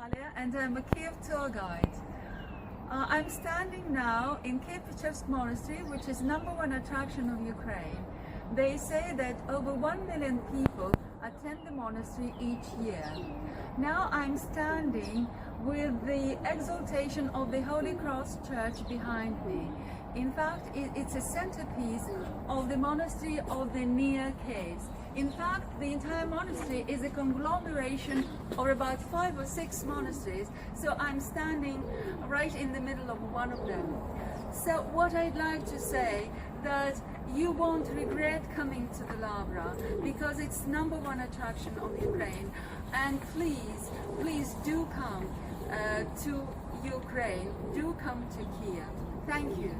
Natalia and I'm a Kiev tour guide. I'm standing now in Kyiv-Pechersk monastery, which is #1 attraction of Ukraine. They say that over 1 million people attend the monastery each year. Now I'm standing with the exaltation of the Holy Cross Church behind me. In fact, it's a centerpiece of the monastery of the near caves. In fact, the entire monastery is a conglomeration of about 5 or 6 monasteries, so I'm standing right in the middle of one of them. So what I'd like to say that you won't regret coming to the Lavra because it's #1 attraction of Ukraine, and please do come to Ukraine, do come to Kiev. Thank you.